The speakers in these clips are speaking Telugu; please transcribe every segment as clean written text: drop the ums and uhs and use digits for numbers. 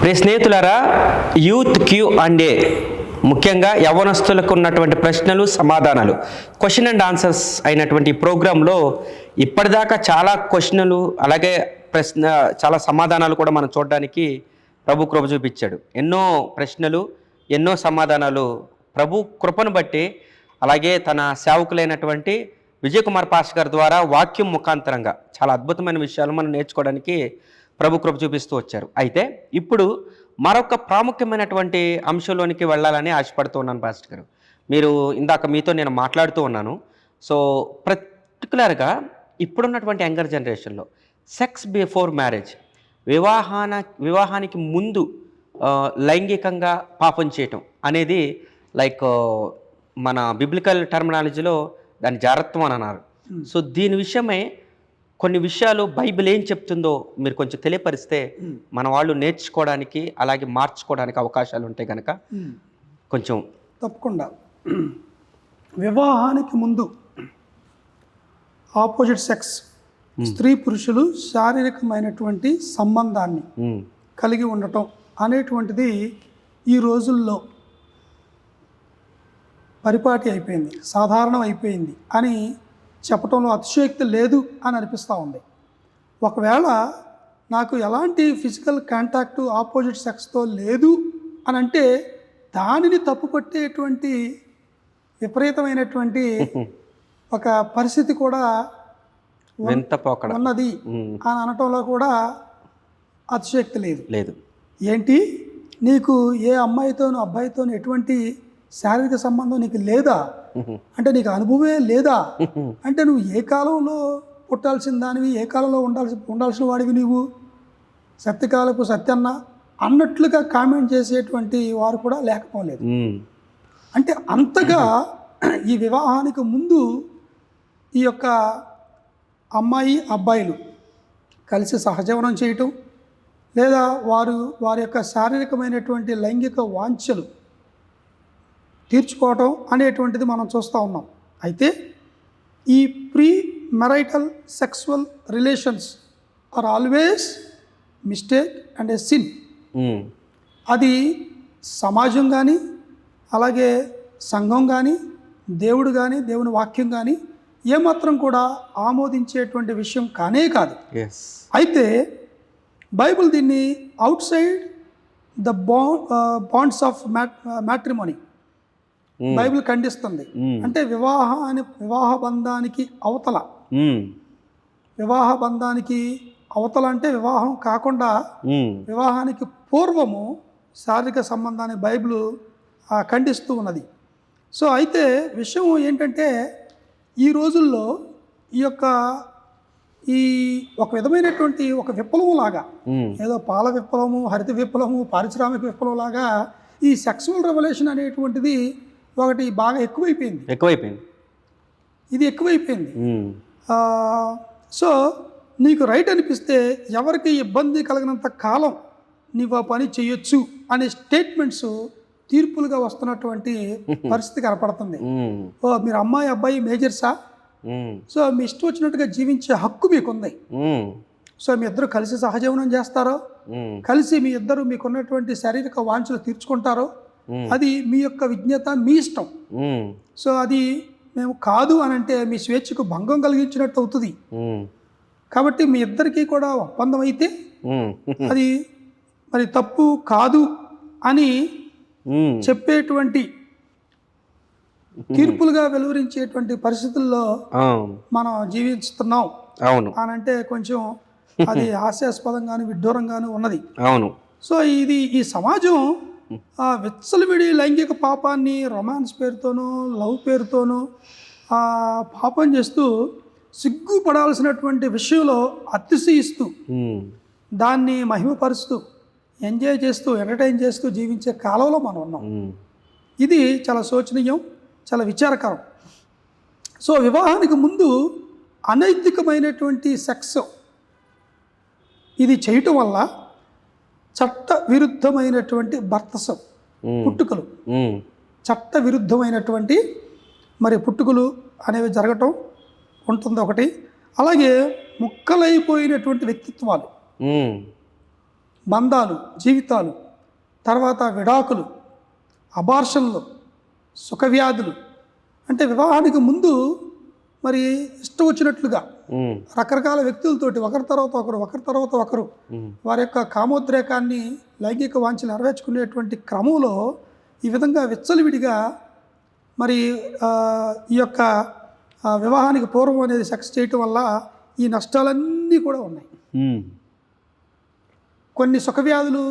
ప్రియ స్నేహితులారా, యూత్ క్యూ అండే ముఖ్యంగా యవ్వనస్తులకు ఉన్నటువంటి ప్రశ్నలు సమాధానాలు క్వశ్చన్ అండ్ ఆన్సర్స్ అయినటువంటి ఈ ప్రోగ్రాంలో ఇప్పటిదాకా చాలా క్వశ్చన్లు అలాగే చాలా సమాధానాలు కూడా మనం చూడడానికి ప్రభు కృప చూపించాడు. ఎన్నో ప్రశ్నలు ఎన్నో సమాధానాలు ప్రభు కృపను బట్టి అలాగే తన సేవకులైనటువంటి విజయ్ కుమార్ పాస్టర్ గారి ద్వారా వాక్యం ముఖాంతరంగా చాలా అద్భుతమైన విషయాలు మనం నేర్చుకోవడానికి ప్రభు కృప చూపిస్తూ వచ్చారు. అయితే ఇప్పుడు మరొక ప్రాముఖ్యమైనటువంటి అంశంలోనికి వెళ్ళాలని ఆశపడుతూ ఉన్నాను పాస్టర్ గారు. మీరు ఇందాక మీతో నేను మాట్లాడుతూ ఉన్నాను. సో పర్టికులర్గా ఇప్పుడున్నటువంటి యంగర్ జనరేషన్లో సెక్స్ బిఫోర్ మ్యారేజ్, వివాహానికి ముందు లైంగికంగా పాపం చేయటం అనేది లైక్ మన బిబ్లికల్ టర్మినాలజీలో దాని జారత్వం అని అన్నారు. సో దీని విషయమై కొన్ని విషయాలు బైబిల్ ఏం చెప్తుందో మీరు కొంచెం తెలియపరిస్తే మన వాళ్ళు నేర్చుకోవడానికి అలాగే మార్చుకోవడానికి అవకాశాలు ఉంటాయి కనుక కొంచెం. తప్పకుండా. వివాహానికి ముందు ఆపోజిట్ సెక్స్ స్త్రీ పురుషులు శారీరకమైనటువంటి సంబంధాన్ని కలిగి ఉండటం అనేటువంటిది ఈ రోజుల్లో పరిపాటి అయిపోయింది, సాధారణం అయిపోయింది అని చెప్పడంలో అతిశయోక్తి లేదు అని అనిపిస్తూ ఉంది. ఒకవేళ నాకు ఎలాంటి ఫిజికల్ కాంటాక్టు ఆపోజిట్ సెక్స్తో లేదు అని అంటే దానిని తప్పుపట్టేటువంటి విపరీతమైనటువంటి ఒక పరిస్థితి కూడా ఉన్నది అని అనటంలో కూడా అతిశయోక్తి లేదు. ఏంటి, నీకు ఏ అమ్మాయితోనూ అబ్బాయితోనూ ఎటువంటి శారీరక సంబంధం నీకు లేదా అంటే నీకు అనుభవమే లేదా అంటే నువ్వు ఏ కాలంలో పుట్టాల్సిన దానివి, ఏ కాలంలో ఉండాల్సిన వాడివి నీవు, సత్యకాలపు సత్యన్న అన్నట్లుగా కామెంట్ చేసేటువంటి వారు కూడా లేకపోలేదు. అంటే అంతగా ఈ వివాహానికి ముందు ఈ యొక్క అమ్మాయి అబ్బాయిలు కలిసి సహజీవనం చేయటం లేదా వారి యొక్క శారీరకమైనటువంటి లైంగిక వాంఛలు తీర్చుకోవటం అనేటువంటిది మనం చూస్తూ ఉన్నాం. అయితే ఈ pre marital sexual relations are always mistake and a sin. అది సమాజం కానీ అలాగే సంఘం కానీ దేవుడు కానీ దేవుని వాక్యం కానీ ఏమాత్రం కూడా ఆమోదించేటువంటి విషయం కానే కాదు. అయితే బైబిల్ దీన్ని outside the bonds of matrimony Bible ఖండిస్తుంది. అంటే వివాహ బంధానికి అవతల, వివాహ బంధానికి అవతల అంటే వివాహం కాకుండా వివాహానికి పూర్వము శారీరక సంబంధాన్ని బైబిల్ ఖండిస్తూ ఉన్నది. సో అయితే విషయం ఏంటంటే ఈ రోజుల్లో ఈ ఒక విధమైనటువంటి ఒక విప్లవం లాగా, ఏదో పాల విప్లవము, హరిత విప్లవము, పారిశ్రామిక విప్లవం లాగా ఈ సెక్సువల్ రెవల్యూషన్ అనేటువంటిది ఒకటి బాగా ఇది ఎక్కువైపోయింది. సో నీకు రైట్ అనిపిస్తే ఎవరికి ఇబ్బంది కలిగినంత కాలం నీవు ఆ పని చేయొచ్చు అనే స్టేట్మెంట్స్ తీర్పులుగా వస్తున్నటువంటి పరిస్థితి కనపడుతుంది. మీరు అమ్మాయి అబ్బాయి మేజర్సా, సో మీ ఇష్టం వచ్చినట్టుగా జీవించే హక్కు మీకుంది. సో మీ ఇద్దరు కలిసి సహజీవనం చేస్తారో, కలిసి మీకున్నటువంటి శారీరక వాంఛలు తీర్చుకుంటారో, అది మీ యొక్క విజ్ఞత, మీ ఇష్టం. సో అది మేము కాదు అని అంటే మీ స్వేచ్ఛకు భంగం కలిగించినట్టు అవుతుంది. కాబట్టి మీ ఇద్దరికీ కూడా ఒప్పందం అయితే అది మరి తప్పు కాదు అని చెప్పేటువంటి తీర్పులుగా వెలువరించేటువంటి పరిస్థితుల్లో మనం జీవిస్తున్నాం అని అంటే కొంచెం అది హాస్యాస్పదంగాను విడ్డూరంగాను ఉన్నది. సో ఈ సమాజం విచ్చలవిడి లైంగిక పాపాన్ని రొమాన్స్ పేరుతోనూ లవ్ పేరుతోనూ పాపం చేస్తూ సిగ్గుపడాల్సినటువంటి విషయంలో అతిశయిస్తూ దాన్ని మహిమపరుస్తూ ఎంజాయ్ చేస్తూ ఎంటర్టైన్ చేస్తూ జీవించే కాలంలో మనం ఉన్నాం. ఇది చాలా శోచనీయం, చాలా విచారకరం. సో వివాహానికి ముందు అనైతికమైనటువంటి సెక్స్ ఇది చేయటం వల్ల చట్ట విరుద్ధమైనటువంటి భర్తసం పుట్టుకలు, చట్ట విరుద్ధమైనటువంటి మరి పుట్టుకలు అనేవి జరగటం ఉంటుంది ఒకటి. అలాగే ముక్కలైపోయినటువంటి వ్యక్తిత్వాలు, బంధాలు, జీవితాలు, తర్వాత విడాకులు, అబార్షన్లు, సుఖవ్యాధులు. అంటే వివాహానికి ముందు మరి ఇష్టం వచ్చినట్లుగా రకరకాల వ్యక్తులతోటి ఒకరి తర్వాత ఒకరు వారి యొక్క కామోద్రేకాన్ని, లైంగిక వాంఛలు నెరవేర్చుకునేటువంటి క్రమంలో ఈ విధంగా విచ్చలవిడిగా మరి ఈ యొక్క వివాహానికి పూర్వం అనేది సెక్స్ చేయటం వల్ల ఈ నష్టాలన్నీ కూడా ఉన్నాయి. కొన్ని సుఖవ్యాధులు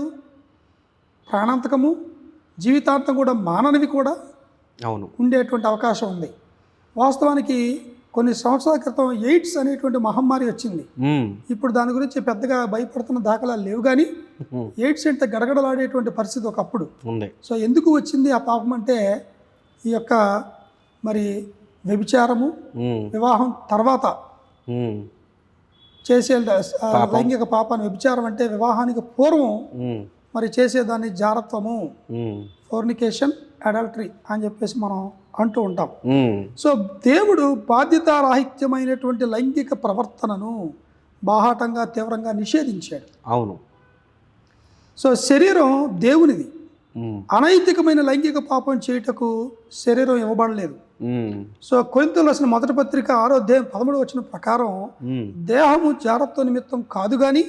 ప్రాణాంతకము, జీవితాంతం కూడా మాననివి కూడా ఉండేటువంటి అవకాశం ఉంది. వాస్తవానికి కొన్ని సంవత్సరాల క్రితం ఎయిడ్స్ అనేటువంటి మహమ్మారి వచ్చింది. ఇప్పుడు దాని గురించి పెద్దగా భయపడుతున్న దాఖలాలు లేవు, కానీ ఎయిడ్స్ అంటే గడగడలాడేటువంటి పరిస్థితి ఒకప్పుడు ఉంది. సో ఎందుకు వచ్చింది ఆ పాపం అంటే ఈ యొక్క మరి వ్యభిచారము, వివాహం తర్వాత చేసే లైంగిక పాపాన్ని, వ్యభిచారం అంటే వివాహానికి పూర్వం మరి చేసేదాన్ని జారత్వము, ఫోర్నికేషన్, అడల్టరీ అని చెప్పేసి మనం అంటూ ఉంటాం. సో దేవుడు బాధ్యతారాహిత్యమైనటువంటి లైంగిక ప్రవర్తనను బాహాటంగా, తీవ్రంగా నిషేధించాడు. అవును. సో శరీరం దేవునిది. అనైతికమైన లైంగిక పాపం చేయుటకు శరీరం ఇవ్వబడలేదు. సో కొరింథీయులకు రాసిన మొదటి పత్రిక 6:13 ప్రకారం దేహము జారత్వ నిమిత్తం కాదు గాని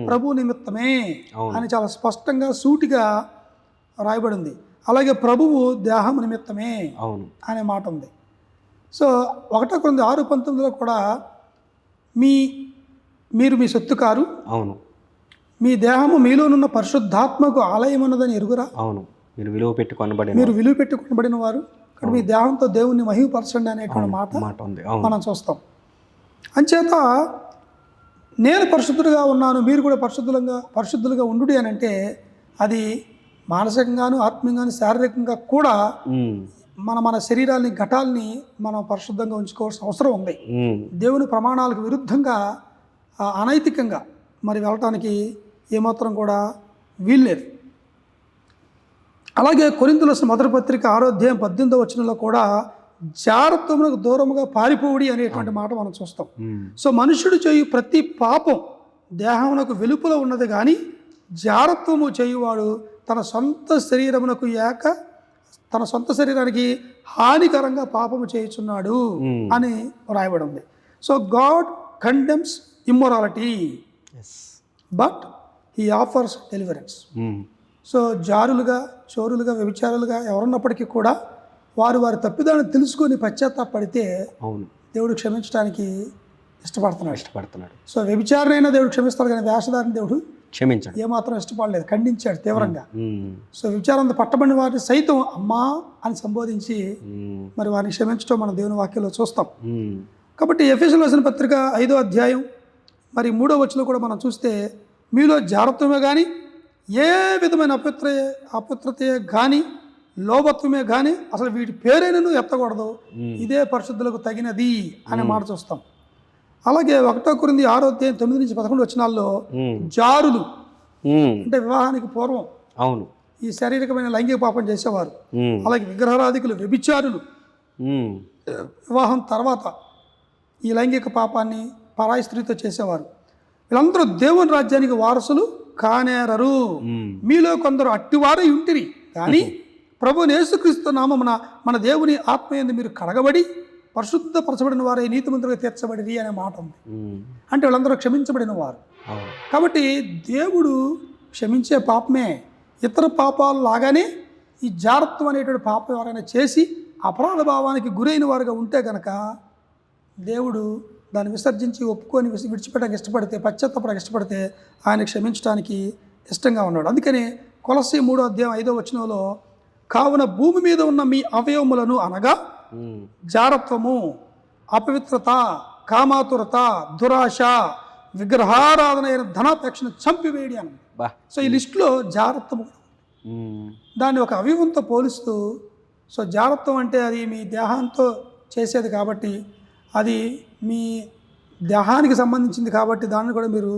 ప్రభు నిమిత్తమే అని చాలా స్పష్టంగా, సూటిగా రాయబడింది. అలాగే ప్రభువు దేహము నిమిత్తమే అనే మాట ఉంది. సో 1 కొరింథీ 6:19 కూడా మీరు మీ సొత్తు కారు, అవును, మీ దేహము మీలోనున్న పరిశుద్ధాత్మకు ఆలయం ఉన్నదని ఎరుగురా, అవును, మీరు విలువ పెట్టి కొనబడిన వారు, ఇక్కడ మీ దేహంతో దేవుణ్ణి మహిమపరచండి అనేటువంటి మాట మనం చూస్తాం. అంచేత నేను పరిశుద్ధులుగా ఉన్నాను, మీరు కూడా పరిశుద్ధులుగా ఉండు అని అంటే అది మానసికంగాను, ఆత్మీయంగాను, శారీరకంగా కూడా మన శరీరాన్ని, ఘటాల్ని మనం పరిశుద్ధంగా ఉంచుకోవాల్సిన అవసరం ఉంది. దేవుని ప్రమాణాలకు విరుద్ధంగా, అనైతికంగా మరి వెళ్ళటానికి ఏమాత్రం కూడా వీల్లేదు. అలాగే కొరింథీయులకు రాసిన మొదటి పత్రిక 6:18 కూడా జారత్వమునకు దూరముగా పారిపోవుడి అనేటువంటి మాట మనం చూస్తాం. సో మనుషుడు చేయు ప్రతి పాపం దేహమునకు వెలుపల ఉన్నది, కానీ జారత్వము చేయువాడు తన సొంత శరీరానికి హానికరంగా పాపము చేయుచున్నాడు అని రాయబడి ఉంది. So God condemns immorality but he offers deliverance. So జారులుగా, చోరులుగా, వ్యభిచారులుగా ఎవరున్నప్పటికీ కూడా వారి తప్పిదాన్ని తెలుసుకొని పశ్చాత్తాపడితే దేవుడు క్షమించడానికి ఇష్టపడుతున్నాడు. సో వ్యభిచారైనా దేవుడు క్షమిస్తాడు, కానీ వేషధారిని దేవుడు క్షమించాడు, ఏమాత్రం ఇష్టపడలేదు, ఖండించాడు తీవ్రంగా. సో వ్యభిచారంతో పట్టబడిన వారిని సైతం అమ్మా అని సంబోధించి మరి వారిని క్షమించడం మనం దేవుని వాక్యంలో చూస్తాం. కాబట్టి ఎఫెసీయులకు రాసిన పత్రిక 5వ అధ్యాయం మరి 3వ వచనంలో కూడా మనం చూస్తే, మీలో జారత్వమే కానీ, ఏ విధమైన అపవిత్రతే కానీ, లోభత్వమే కానీ అసలు వీటి పేరైనను ఎత్తకూడదు, ఇదే పరిశుద్ధులకు తగినది అనే మాట చూస్తాం. అలాగే 1 కొరింథీ 6:9-11 వచనాల్లో జారులు అంటే వివాహానికి పూర్వం, అవును, ఈ శారీరకమైన లైంగిక పాపం చేసేవారు. అలాగే విగ్రహారాధికులు, వ్యభిచారులు వివాహం తర్వాత ఈ లైంగిక పాపాన్ని పరాయి స్త్రీతో చేసేవారు. వీళ్ళందరూ దేవుని రాజ్యానికి వారసులు కానేరరు. మీలో కొందరు అట్టివారే ఉంటిరి, కానీ ప్రభువైన యేసుక్రీస్తు నామమున మన దేవుని ఆత్మయందు మీరు కడగబడి పరిశుద్ధపరచబడిన వారే నీతిమంతులుగా తీర్చబడిరి అనే మాట ఉంది. అంటే వాళ్ళందరూ క్షమించబడిన వారు. కాబట్టి దేవుడు క్షమించే పాపమే. ఇతర పాపాలు లాగానే ఈ జారత్వం అనేటువంటి పాపం ఎవరైనా చేసి అపరాధ భావానికి గురైన వారుగా ఉంటే కనుక దేవుడు దాన్ని విసర్జించి ఒప్పుకొని విడిచిపెట్టడానికి ఇష్టపడితే, పశ్చాత్తాపడడానికి ఇష్టపడితే ఆయన క్షమించడానికి ఇష్టంగా ఉన్నాడు. అందుకని కొలస్సీ 3:5 వచనంలో, కావున భూమి మీద ఉన్న మీ అవయవములను అనగా జారత్వము, అపవిత్రత, కామాతురత, దురాశ, విగ్రహారాధన అయిన ధనాపేక్షను చంపివేయడి అని. సో ఈ లిస్టులో జారత్వము దాన్ని ఒక అవయవంతో పోలుస్తూ, సో జారత్వం అంటే అది మీ దేహంతో చేసేది కాబట్టి, అది మీ దేహానికి సంబంధించింది కాబట్టి దాన్ని కూడా మీరు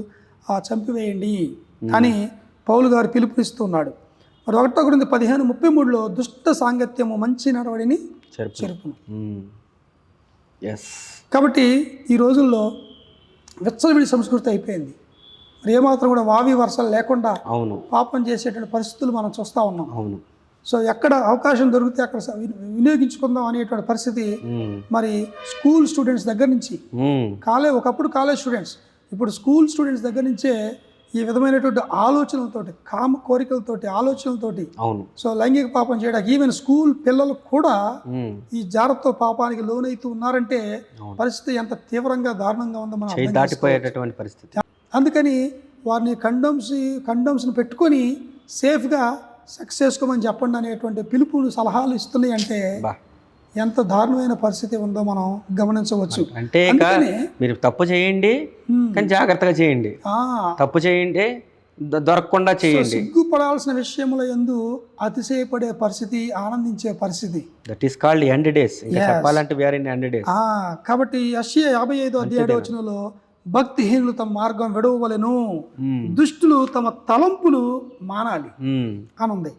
చంపివేయండి అని పౌలు గారు పిలుపునిస్తున్నాడు. మరి 1 కొరింథీ 15:33 దుష్ట సాంగత్యము మంచి నడవడిని చెరుపును. కాబట్టి ఈ రోజుల్లో విచ్చలవిడి సంస్కృతి అయిపోయింది. మరి ఏమాత్రం కూడా వావి వరుసలు లేకుండా అవును పాపం చేసేటువంటి పరిస్థితులు మనం చూస్తూ ఉన్నాం. అవును సో ఎక్కడ అవకాశం దొరికితే అక్కడ వినియోగించుకుందాం అనేటువంటి పరిస్థితి మరి స్కూల్ స్టూడెంట్స్ దగ్గర నుంచి ఒకప్పుడు కాలేజ్ స్టూడెంట్స్, ఇప్పుడు స్కూల్ స్టూడెంట్స్ దగ్గర నుంచే ఈ విధమైనటువంటి ఆలోచనలతోటి, కామ కోరికలతోటి, ఆలోచనలతోటి అవును సో లైంగిక పాపం చేయడానికి ఈవెన్ స్కూల్ పిల్లలు కూడా ఈ జాగ్రత్త పాపానికి లోనైతూ ఉన్నారంటే పరిస్థితి ఎంత తీవ్రంగా దారుణంగా ఉందో మనం అర్థం చేసుకోవచ్చు. దాటిపోయేటటువంటి పరిస్థితి. అందుకని వారిని కండోమ్స్ని పెట్టుకొని సేఫ్గా సెక్స్ చేసుకోమని చెప్పండి అనేటువంటి పిలుపులు, సలహాలు ఇస్తున్నాయి అంటే ఎంత దారుణమైన పరిస్థితి ఉందో మనం గమనించవచ్చు. అంటే మీరు తప్పు చేయండి కానీ జాగ్రత్తగా చేయండి, తప్పు చేయండి దొరకకుండా చేయండి. సిగ్గుపడాల్సిన విషయంలో యందు అతిశయపడే పరిస్థితి, ఆనందించే పరిస్థితి. That is called end days. చెప్పాలంటే వేర్ ఇన్ ఎండ్ డేస్. కాబట్టి యెషయా 55:7 భక్తిహీనులు తమ మార్గం విడవవలెను, దుష్టులు తమ తలంపులు మానాలి అని ఉంది.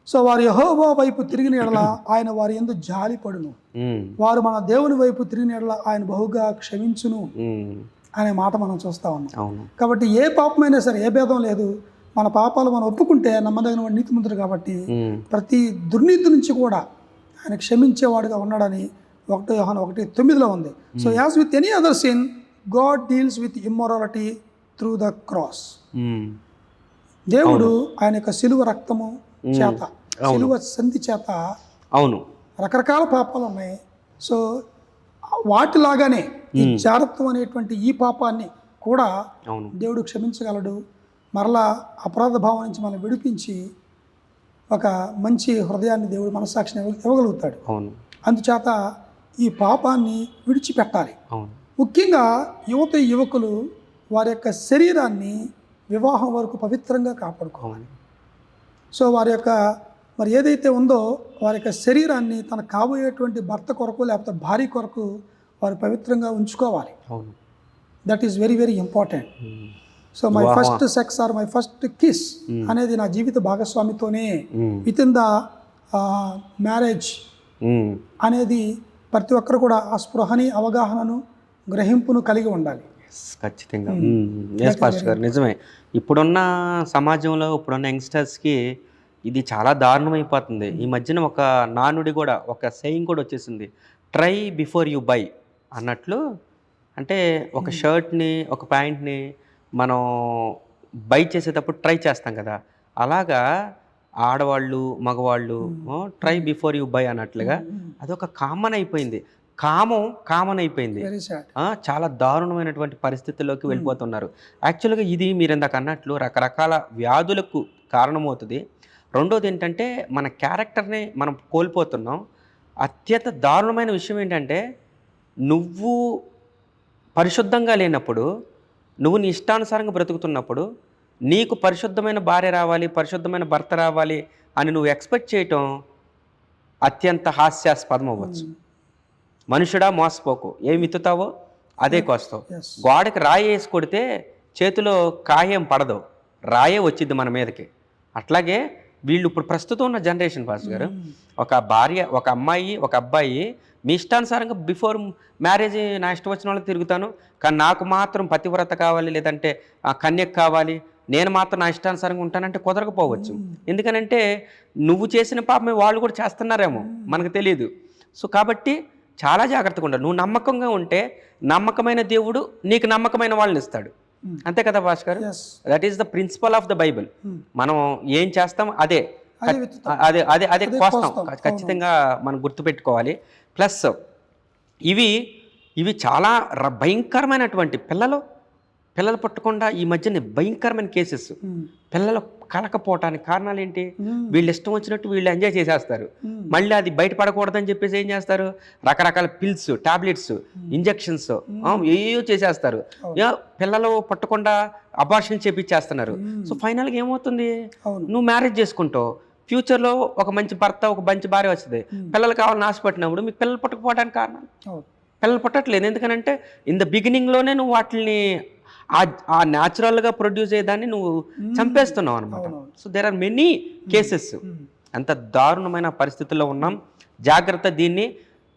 సో వారు యెహోవా వైపు తిరిగిన ఎడల ఆయన వారి యందు జాలిపడును, వారు మన దేవుని వైపు తిరిగిన ఎడల ఆయన బహుగా క్షమించును అనే మాట మనం చూస్తా ఉన్నాం. కాబట్టి ఏ పాపమైనా సరే, ఏ భేదం లేదు, మన పాపాలు మనం ఒప్పుకుంటే నమ్మదగిన వాడు నీతిమంతుడు కాబట్టి ప్రతి దుర్నీతి నుంచి కూడా ఆయన క్షమించేవాడుగా ఉన్నాడని 1 యోహాను 1:9 ఉంది. So as with any other sin God deals with immorality through the cross. దేవుడు ఆయన యొక్క శిలువ రక్తము చేత, శిలువ సంధి చేత అవును రకరకాల పాపాలు ఉన్నాయి. సో వాటిలాగానే ఈ జారత్వం అనేటువంటి ఈ పాపాన్ని కూడా దేవుడు క్షమించగలడు. మరలా అపరాధ భావం నుంచి మనం విడిపించి ఒక మంచి హృదయాన్ని దేవుడు మనస్సాక్షిని ఇవ్వగలుగుతాడు. అందుచేత ఈ పాపాన్ని విడిచిపెట్టాలి. ముఖ్యంగా యువకులు వారి యొక్క శరీరాన్ని వివాహం వరకు పవిత్రంగా కాపాడుకోవాలి. సో వారి యొక్క మరి ఏదైతే ఉందో వారి యొక్క శరీరాన్ని తన కాబోయేటువంటి భర్త కొరకు లేకపోతే భార్య కొరకు వారు పవిత్రంగా ఉంచుకోవాలి. That is very very important. So my first sex or my first kiss అనేది నా జీవిత భాగస్వామితోనే విత్ ఇన్ ద మ్యారేజ్ అనేది ప్రతి ఒక్కరు కూడా ఆ స్పృహని, అవగాహనను, గ్రహింపును కలిగి ఉండాలి. ఖచ్చితంగా పాస్టర్ గారు నిజమే. ఇప్పుడున్న సమాజంలో, ఇప్పుడున్న యంగ్స్టర్స్కి ఇది చాలా దారుణం అయిపోతుంది. ఈ మధ్యన ఒక నానుడి కూడా, ఒక సెయింగ్ కూడా వచ్చేసింది, ట్రై బిఫోర్ యూ బై అన్నట్లు. అంటే ఒక షర్ట్ని, ఒక ప్యాంట్ని మనం బై చేసేటప్పుడు ట్రై చేస్తాం కదా, అలాగా ఆడవాళ్ళు, మగవాళ్ళు ట్రై బిఫోర్ యూ బై అన్నట్లుగా అదొక కామన్ అయిపోయింది. కామన్ అయిపోయింది. చాలా దారుణమైనటువంటి పరిస్థితుల్లోకి వెళ్ళిపోతున్నారు. యాక్చువల్గా ఇది మీరు ఇందాక అన్నట్లు రకరకాల వ్యాధులకు కారణమవుతుంది. రెండోది ఏంటంటే మన క్యారెక్టర్ని మనం కోల్పోతున్నాం. అత్యంత దారుణమైన విషయం ఏంటంటే నువ్వు పరిశుద్ధంగా లేనప్పుడు, నువ్వు నీ ఇష్టానుసారంగా బ్రతుకుతున్నప్పుడు నీకు పరిశుద్ధమైన భార్య రావాలి, పరిశుద్ధమైన భర్త రావాలి అని నువ్వు ఎక్స్పెక్ట్ చేయటం అత్యంత హాస్యాస్పదం అవ్వచ్చు. మనుషుడా మోసపోకు, ఏమి విత్తుతావో అదే కోస్తావు. గోడకి రాయి వేసి కొడితే చేతిలో కాయం పడదు, రాయే వచ్చింది మన మీదకి. అట్లాగే వీళ్ళు ఇప్పుడు ప్రస్తుతం ఉన్న జనరేషన్ పాస్ గారు, ఒక భార్య, ఒక అమ్మాయి, ఒక అబ్బాయి మీ ఇష్టానుసారంగా బిఫోర్ మ్యారేజ్ నా ఇష్టం వచ్చిన వాళ్ళకి తిరుగుతాను, కానీ నాకు మాత్రం పతివ్రత కావాలి, లేదంటే కన్యక కావాలి, నేను మాత్రం నా ఇష్టానుసారంగా ఉంటానంటే కుదరకపోవచ్చు. ఎందుకనంటే నువ్వు చేసిన పాపమే వాళ్ళు కూడా చేస్తున్నారేమో, మనకు తెలియదు. సో కాబట్టి చాలా జాగ్రత్తగా ఉండాలి. నువ్వు నమ్మకంగా ఉంటే నమ్మకమైన దేవుడు నీకు నమ్మకమైన వాళ్ళని ఇస్తాడు. అంతే కదా Bhaskar? That is the principle of the Bible. మనం ఏం చేస్తాం అదే అదే అదే అదే కోస్తాం. ఖచ్చితంగా మనం గుర్తుపెట్టుకోవాలి. ప్లస్ ఇవి చాలా భయంకరమైనటువంటి పిల్లలు పట్టకుండా ఈ మధ్యన భయంకరమైన కేసెస్. పిల్లలు కలకపోవటానికి కారణాలు ఏంటి? వీళ్ళు ఇష్టం వచ్చినట్టు వీళ్ళు ఎంజాయ్ చేసేస్తారు. మళ్ళీ అది బయటపడకూడదని చెప్పేసి ఏం చేస్తారు? రకరకాల పిల్స్, టాబ్లెట్స్, ఇంజెక్షన్స్ ఏయో చేసేస్తారు. పిల్లలు పట్టకుండా అబార్షన్ చేపించేస్తున్నారు. సో ఫైనల్గా ఏమవుతుంది? నువ్వు మ్యారేజ్ చేసుకుంటావు, ఫ్యూచర్లో ఒక మంచి భర్త, ఒక మంచి భార్య వస్తుంది. పిల్లలు కావాలని ఆశపట్టినప్పుడు మీకు పిల్లలు పట్టకపోవడానికి కారణం పిల్లలు పుట్టట్లేదు. ఎందుకనంటే ఇన్ ద బిగినింగ్లోనే నువ్వు వాటిని ఆ న్యాచురల్గా ప్రొడ్యూస్ అయ్యేదాన్ని నువ్వు చంపేస్తున్నావు అనమాట. So there are many cases. అంత దారుణమైన పరిస్థితుల్లో ఉన్నాం. జాగ్రత్త.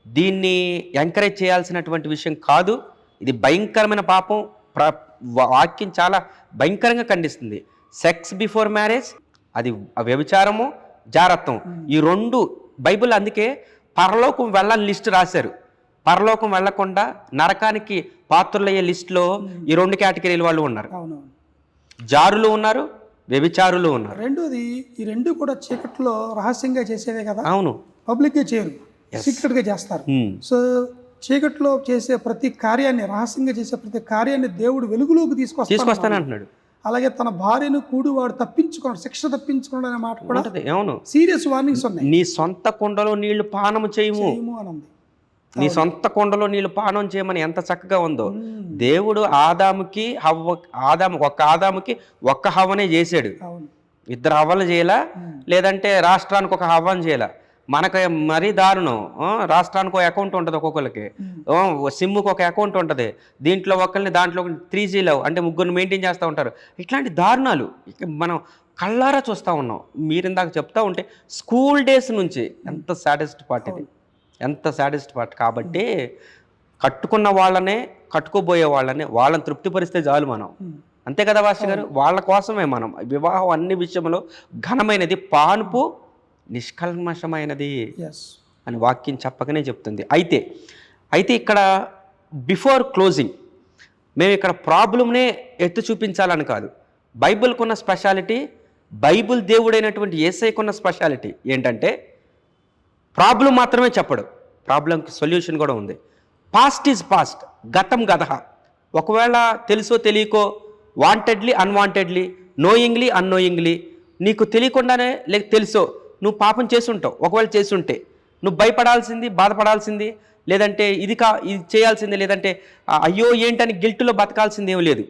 దీన్ని ఎంకరేజ్ చేయాల్సినటువంటి విషయం కాదు. ఇది భయంకరమైన పాపం. వాక్యం చాలా భయంకరంగా ఖండిస్తుంది. సెక్స్ బిఫోర్ మ్యారేజ్ అది వ్యభిచారము, జారత్వం, ఈ రెండు బైబిల్ అందుకే పరలోకం వెళ్ళని లిస్ట్ రాశారు. పరలోకం వెళ్లకుండా నరకానికి పాత్రులయ్యే లిస్టులో ఈ 2 కేటగిరీల వాళ్ళు ఉన్నారు. అవునవును. జారులు ఉన్నారు, వ్యభిచారులు ఉన్నారు. రెండోది, ఈ రెండు కూడా చీకట్లో రహస్యంగా చేసేవే కదా, అవును, పబ్లిక్గా చేయరు, సీక్రెట్గా చేస్తారు. సో చీకట్లో చేసే ప్రతి కార్యాన్ని, రహస్యంగా చేసే ప్రతి కార్యాన్ని దేవుడు వెలుగులోకి తీసుకొస్తానంటున్నాడు. అలాగే తన భార్యను కూడి వాడు తప్పించుకోండి, శిక్ష తప్పించుకోండి అనే మాట కూడా ఉంటది. అవును, సీరియస్ వార్నింగ్స్ ఉన్నాయి. నీ సొంత కుండలో నీళ్లు పానము చేయము అని ఉంది. నీ సొంత కుండలో నీళ్లు పానం చేయమని ఎంత చక్కగా ఉందో. దేవుడు ఆదాముకి ఆదాముకి ఒక్క హవ్వనే చేశాడు. అవును. 2 హవ్వలు చేయలా, లేదంటే రాష్ట్రానికి ఒక హవ్వను చేయలా. మనకు మరీ దారుణం. రాష్ట్రానికి ఒక అకౌంట్ ఉంటుంది, ఒక్కొక్కరికి సిమ్కి ఒక అకౌంట్ ఉంటుంది. దీంట్లో ఒకరిని దాంట్లో 3G లవ్ అంటే 3 మెయింటైన్ చేస్తూ ఉంటారు. ఇట్లాంటి దారుణాలు మనం కళ్ళారా చూస్తూ ఉన్నాం. మీరు ఇందాక చెప్తా ఉంటే స్కూల్ డేస్ నుంచి ఎంత సాడెస్ట్ పార్ట్ ఇది, ఎంత సాడెస్ట్ పార్ట్. కాబట్టి కట్టుకున్న వాళ్ళనే, కట్టుకోబోయే వాళ్ళని తృప్తిపరిస్తే చాలు మనం. అంతే కదా భాస్కర్ గారు? వాళ్ళ కోసమే మనం వివాహం అన్ని విషయంలో ఘనమైనది, పానుపు నిష్కల్మషమైనది అని వాక్యం చెప్పకనే చెప్తుంది. అయితే ఇక్కడ బిఫోర్ క్లోజింగ్ మేము ఇక్కడ ప్రాబ్లంనే ఎత్తి చూపించాలని కాదు. బైబిల్కున్న స్పెషాలిటీ, బైబిల్ దేవుడైనటువంటి యేసయ్యకున్న స్పెషాలిటీ ఏంటంటే ప్రాబ్లం మాత్రమే చెప్పడు, ప్రాబ్లంకి సొల్యూషన్ కూడా ఉంది. పాస్ట్ ఈజ్ పాస్ట్, గతం గతహ. ఒకవేళ తెలుసో తెలియకో, వాంటెడ్లీ అన్వాంటెడ్లీ, నోయింగ్లీ అన్నోయింగ్లీ, నీకు తెలియకుండానే లేక తెలుసో నువ్వు పాపం చేసుంటావు. ఒకవేళ చేసుంటే నువ్వు భయపడాల్సింది, బాధపడాల్సింది, లేదంటే ఇది చేయాల్సింది, లేదంటే అయ్యో ఏంటని గిల్టులో బతకాల్సింది ఏం లేదు.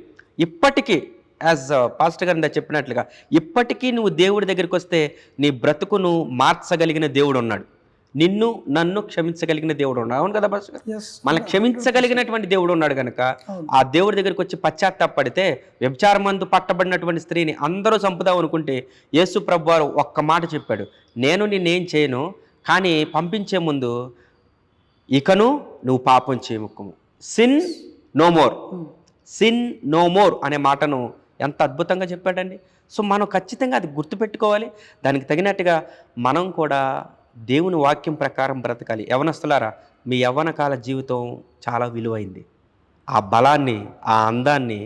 ఇప్పటికీ యాజ్ పాస్టర్ గారు చెప్పినట్లుగా ఇప్పటికీ నువ్వు దేవుడి దగ్గరికి వస్తే నీ బ్రతుకును మార్చగలిగిన దేవుడు ఉన్నాడు. నిన్ను నన్ను క్షమించగలిగిన దేవుడు ఉన్నాడు. అవును కదా భాస్కర్? మన క్షమించగలిగినటువంటి దేవుడు ఉన్నాడు కనుక ఆ దేవుడి దగ్గరికి వచ్చి పశ్చాత్తాపడితే, వ్యభిచారమందు పట్టబడినటువంటి స్త్రీని అందరూ చంపుదాం అనుకుంటే యేసు ప్రభువు వారు ఒక్క మాట చెప్పాడు, నేను నిన్నేం చేయను, కానీ పంపించే ముందు ఇకను నువ్వు పాపం చేయముక్కము, sin no more, sin no more అనే మాటను ఎంత అద్భుతంగా చెప్పాడండి. సో మనం ఖచ్చితంగా అది గుర్తుపెట్టుకోవాలి. దానికి తగినట్టుగా మనం కూడా దేవుని వాక్యం ప్రకారం బ్రతకాలి. యవనస్తులారా, మీ యవ్వన కాల జీవితం చాలా విలువైంది. ఆ బలాన్ని, ఆ అందాన్ని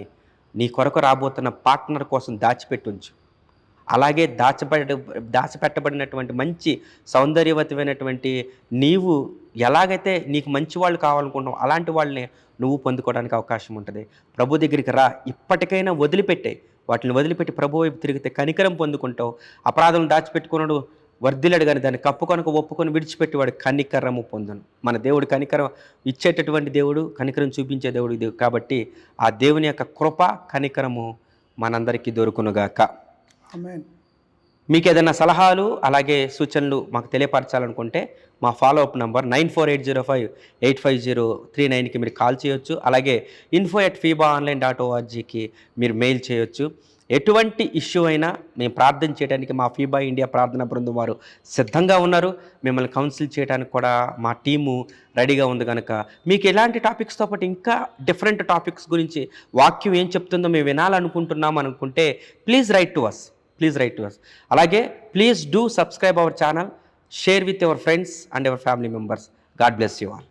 నీ కొరకు రాబోతున్న పార్ట్నర్ కోసం దాచిపెట్టుంచు. అలాగే దాచిపెట్టబడినటువంటి మంచి సౌందర్యవతమైనటువంటి నీవు ఎలాగైతే నీకు మంచి వాళ్ళు కావాలనుకుంటున్నావు అలాంటి వాళ్ళని నువ్వు పొందుకోవడానికి అవకాశం ఉంటుంది. ప్రభు దగ్గరికి రా, ఇప్పటికైనా వదిలిపెట్టే, వాటిని వదిలిపెట్టి ప్రభు వైపు తిరిగితే కనికరం పొందుకుంటావు. అపరాధం దాచిపెట్టుకున్నాడు వర్ధిల్లాడు, కానీ దాన్ని కప్పుకొనక ఒప్పుకొని విడిచిపెట్టేవాడు కనికరము పొందును. మన దేవుడు కనికరం ఇచ్చేటటువంటి దేవుడు, కనికరం చూపించే దేవుడు కాబట్టి ఆ దేవుని యొక్క కృప, కనికరము మనందరికీ దొరుకునుగాక. ఆమేన్. మీకు ఏదైనా సలహాలు అలాగే సూచనలు మాకు తెలియపరచాలనుకుంటే మా ఫాలోఅప్ నంబర్ 9480585039కి మీరు కాల్ చేయొచ్చు. అలాగే info@fibaonline.orgకి మీరు మెయిల్ చేయొచ్చు. ఎటువంటి ఇష్యూ అయినా మేము ప్రార్థన చేయడానికి మా ఫీబా ఇండియా ప్రార్థన బృందం వారు సిద్ధంగా ఉన్నారు. మిమ్మల్ని కౌన్సిల్ చేయడానికి కూడా మా టీము రెడీగా ఉంది కనుక మీకు ఎలాంటి టాపిక్స్తో పాటు ఇంకా డిఫరెంట్ టాపిక్స్ గురించి వాక్యం ఏం చెప్తుందో మేము వినాలనుకుంటున్నాం అనుకుంటే ప్లీజ్ రైట్ టు అస్. అలాగే please do subscribe our channel, share with your friends and your family members. God bless you all.